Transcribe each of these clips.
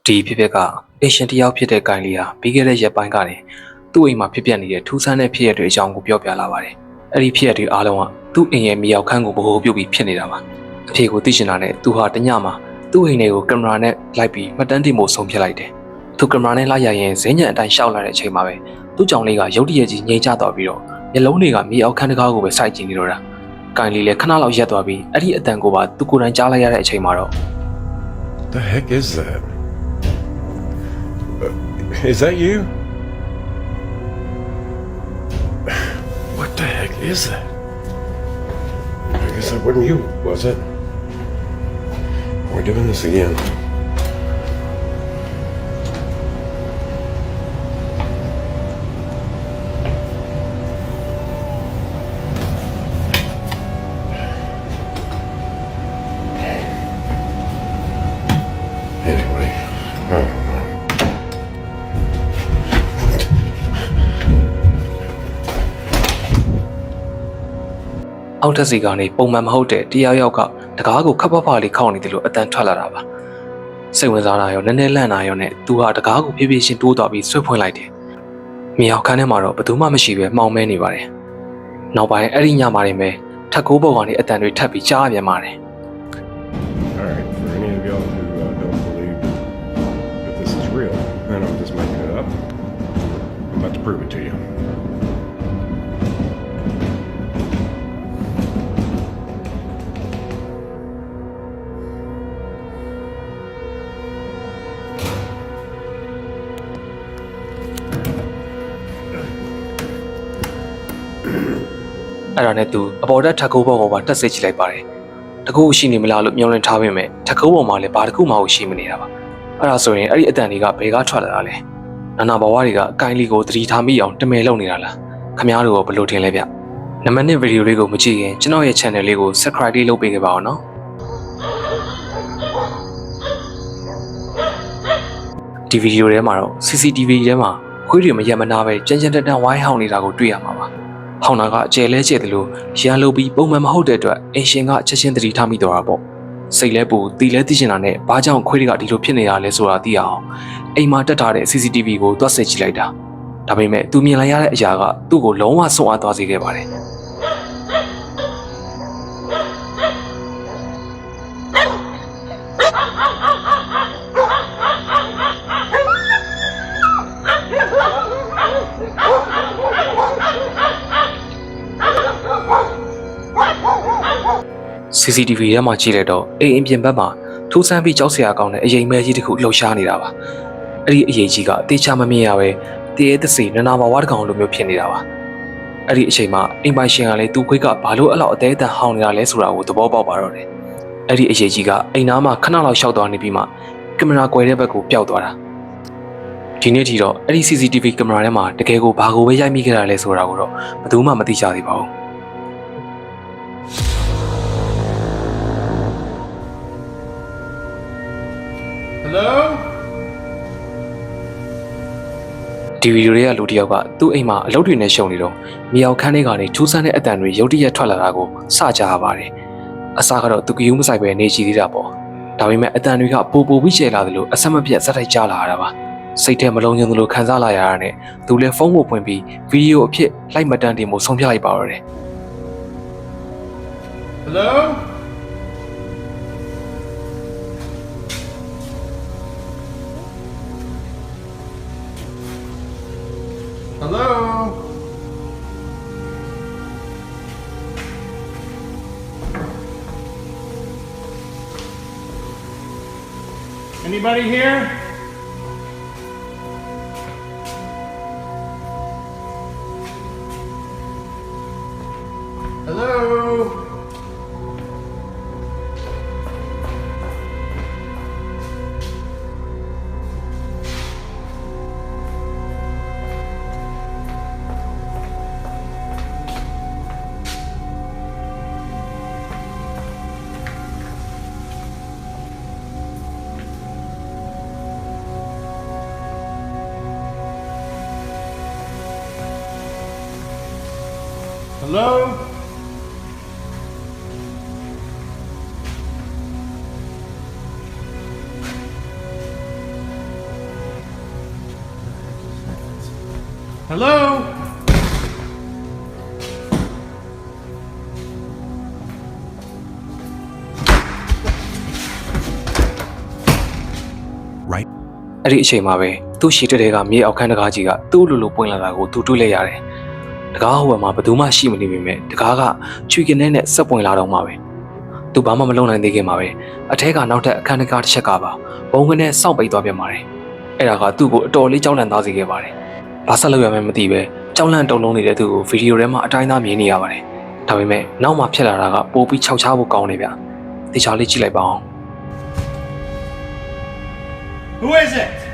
ဒီဖြစ်ကအေရှင်တယောက်ဖြစ်တဲ့ဂိုင်လီဟာပြီးခဲ့တဲ့ရက်ပိုင်းကနေသူ့အိမ်မှာဖြစ်ပျက်နေတဲ့ထူးဆန်းတဲ့ဖြစ်ရပ်တွေအကြောင်းကိုပြောပြလာပါတယ်။အဲ့ဒီဖြစ်ရပ်တွေအားလုံးကသူ့အိမ်ရဲ့မြေရောက်ခန်းကိုဗဟိုပြုပြီးဖြစ်နေတာပါ။အဖေကိုသိချင်တာနဲ့သူဟာတညမှာသူ့အိမ်ထဲကိုကင်မရာနဲ့လိုက်ပြီးမှတ်တမ်းတင်ဖို့ဆုံးဖြတ်လိုက်တယ်။သူကင်မရာနဲ့လိုက်ရရင်ဈေးညံအတိုင်းရှောက်လာတဲ့အချိန်မှာပဲသူ့ကြောင်လေးကရုတ်တရက်ကြီးငြိမ်ချသွားပြီးတော့မျက်လုံးတွေကမြေရောက်ခန်းတကားကိုပဲစိုက်ကြည့်နေတော့တာ။ဂိုင်လီလည်းခဏလောက်ရက်သွားပြီးအဲ့ဒီအတန်ကိုပါသူကိုယ်တိုင်ကြားလိုက်ရတဲ့အချိန်မှာတော့ The heck is that? Is that you? What the heck is that? I guess that wasn't you, was it? We're doing this again. Anyway, I don't know. အောက်ထပ်စီကနေပုံမှန်မဟုတ်တဲ့တရားရောက်ကတကားကိုခပ်ပပလေးခောက်နေတယ်လို့အတန်ထွက်လာတာပါစိတ်ဝင်စားတာရောနည်းနည်းလန့်တာရောနဲ့သူဟာတကားကိုဖြည်းဖြည်းချင်းတိုးသွားပြီးဆွဲဖွင့်လိုက်တယ်မြေအောင်ခန်းထဲမှာတော့ဘယ်သူမှမရှိပဲမှောင်မဲနေပါတယ်နောက်ပိုင်းအဲ့ဒီညမှာနေပဲထက်ကိုးပေါ်ကနေအတန်တွေထပ်ပြီးကြားပြန်ပါတယ် All right, for any of y'all who don't believe that this is real, then I'm just making it up. I'm about to prove it to you.အဲ့ဒါနဲ့သူအပေါ်တက်ထက်ကိုးပေါ်ကိုပါတက်စိတ်ကြည့်လိုက်ပါတယ်တကူရှိနေမလားလို့မျောလင့်ထားပေမဲ့ထက်ကိုးပေါ်မှာလည်းဘာတစ်ခုမှရှိမနေတာပါအဲ့ဒါဆိုရင်အဲ့ဒီအတန်တွေကဘယ်ကထွက်လာတာလဲနာနာဘဝတွေကအကိုင်းလီကိုသတိထားမိအောင်တမဲလုံနေတာလားခမားတို့ကဘယ်လိုထင်လဲဗျနံပါတ်1ဗီဒီယိုလေးကိုမကြည့်ရင်ကျွန်တော်ရဲ့ channel လေးကို subscribe လေးလုပ်ပေးခဲ့ပါအောင်နော်ဒီဗီဒီယိုထဲမှာတော့ CCTV ထဲမှာခွေးတွေမရက်မနာပဲကြမ်းကြမ်းတက်တက်ဝိုင်းဟောင်းနေတာကိုတွေ့ရမှာပါဟောင်းနာကအကျယ်လဲကျယ်တယ်လို့ရန်လိုပြီးပုံမှန်မဟုတ်တဲ့အတွက်အင်ရှင်ကချက်ချင်းသတိထားမိတော့တာပေါ့စိတ်လဲပူတီလဲသိချင်တာနဲ့ဘာကြောင့်ခွေးတွေကဒီလိုဖြစ်နေတာလဲဆိုတာသိအောင်အိမ်မှာတက်ထားတဲ့ CCTV ကိုတွက်ဆက်ကြည့်လိုက်တာဒါပေမဲ့သူမြင်လိုက်ရတဲ့အရာကသူ့ကိုလုံးဝဆုံးအားသွားစေခဲ့ပါတယ်CCTV ထဲမှာကြည့်လိုက်တော့အိမ်ပြင်ဘက်မှာထူးဆန်းပြီးကြောက်စရာကောင်းတဲ့အရင်မဲကြီးတစ်ခုလှုပ်ရှားနေတာပါအဲ့ဒီအရေးကြီးကအသေးချာမမြင်ရပဲတရေသစီနနာဘဝတစ်ကောင်လိုမျိုးဖြစ်နေတာပါအဲ့ဒီအချိန်မှာအိမ်ပိုင်ရှင်ကလည်းသူ့ခွေးကဘာလို့အဲ့လောက်အသေးအတန်ဟောင်းနေတာလဲဆိုတာကိုသဘောပေါက်ပါတော့တယ်အဲ့ဒီအရေးကြီးကအိမ်သားမှာခဏလောက်ရှောက်သွားနေပြီးမှကင်မရာကွယ်တဲ့ဘက်ကိုပျောက်သွားတာဒီနေ့ထိတော့အဲ့ဒီ CCTV ကင်မရာထဲမှာတကယ်ကိုဘာကိုပဲရိုက်မိခဲ့တာလဲဆိုတာကိုတော့ဘယ်သူမှမသိကြသေးပါဘူးHello? ဒီဗီဒီယိုတွေကလူတစ်ယောက်ကသူ့အိမ်မှာအလုပ်တွေနဲ့ရှုံနေတော့မြေအောင်ခန်းထဲကနေထူးဆန်းတဲ့အတန်တွေရုတ်တရက်ထွက်လာတာကိုစကြားရပါတယ်အစားကတော့သူကယူမဆိုင်ပဲနေကြည့်သေးတာပေါ့ဒါပေမဲ့အတန်တွေကပိုပြီးကျယ်လာတယ်လို့အဆက်မပြတ်စက်ထိုက်ကြားလာရတာပါစိတ်ထဲမလုံးကျင်သလိုခံစားလာရတာနဲ့သူလည်းဖုန်းကိုဖွင့်ပြီးဗီဒီယိုအဖြစ်လိုက်မတန်တင်မှုဆုံးဖြတ်လိုက်ပါတော့တယ် Hello? Hello? Anybody here? Hello? Hello? Hello? Right. အဲ့ဒီအချိန်မှာပဲသူ့ရှီတဲ့ကမြေအောက်ခန်းတကားကြီးကသူ့လိုလိုပွင့်လာတာကိုသူတွေ့လိုက်ရတယ်။တကားဟိုဘက်မှာဘယ်သူမှရှိမနေပေမဲ့တကားကချွေကနေနဲ့ဆက်ပွင့်လာတော့မှပဲ။သူဘာမှမလုပ်နိုင်သေးခင်မှာပဲအထက်ကနောက်ထပ်အခန်းတကားတစ်ချက်ကပါဘုံကနေစောင့်ပိတ်သွားပြန်ပါတယ်။အဲ့ဒါကသူ့ကိုအတော်လေးကြောက်လန့်သွားစေခဲ့ပါတယ်။ဘာဆက်လုပ်ရမှန်းမသိပဲကြောက်လန့်တုန်လုံးနေတဲ့သူ့ကိုဗီဒီယိုထဲမှာအတိုင်းသားမြင်နေရပါတယ်။ဒါပေမဲ့နောက်မှဖြစ်လာတာကပိုပြီးခြောက်ခြားဖို့ကောင်းနေဗျ။တေချာလေးကြည့်လိုက်ပါအောင်။ Who is it?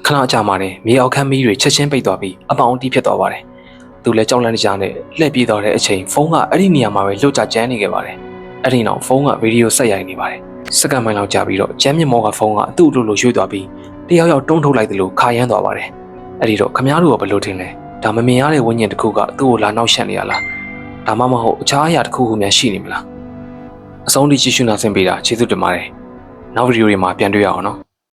ခဏအကြာမှနေမြေအောက်ခန်းမီးတွေချက်ချင်းပိတ်သွားပြီးအပေါင်တီးဖြစ်သွားပါတယ်။သူလည်းကြောက်လန့်နေကြနဲ့လှည့်ပြေးသွားတဲ့အချိန်ဖုန်းကအဲ့ဒီနေရာမှာပဲလွတ်ကျကျန်းနေခဲ့ပါတယ်။အဲ့ဒီနောက်ဖုန်းကဗီဒီယိုဆက်ရိုက်နေပါတယ်။စက္ကန့်ပိုင်းလောက်ကြာပြီးတော့ကျန်းမြင့်မောကဖုန်းကသူ့အလိုလိုရွှေ့သွားပြီးတယောက်ယောက်တွန်းထုတ်လိုက်သလိုခါရမ်းသွားပါတယ်။အဲ့ဒီတော့ခမားတို့ကဘယ်လိုထင်လဲ။ဒါမမြင်ရတဲ့ဝိညာဉ်တစ်ခုကသူ့ကိုလာနောက်ရှက်နေရလား။ဒါမှမဟုတ်အခြားအရာတစ်ခုခုများရှိနေမလား။အဆုံးထိကြည့်ရှုနာဆင်ပေးတာကျေးဇူးတင်ပါတယ်။နောက်ဗီဒီယိုတွေမှာပြန်တွေ့ရအောင်နော်။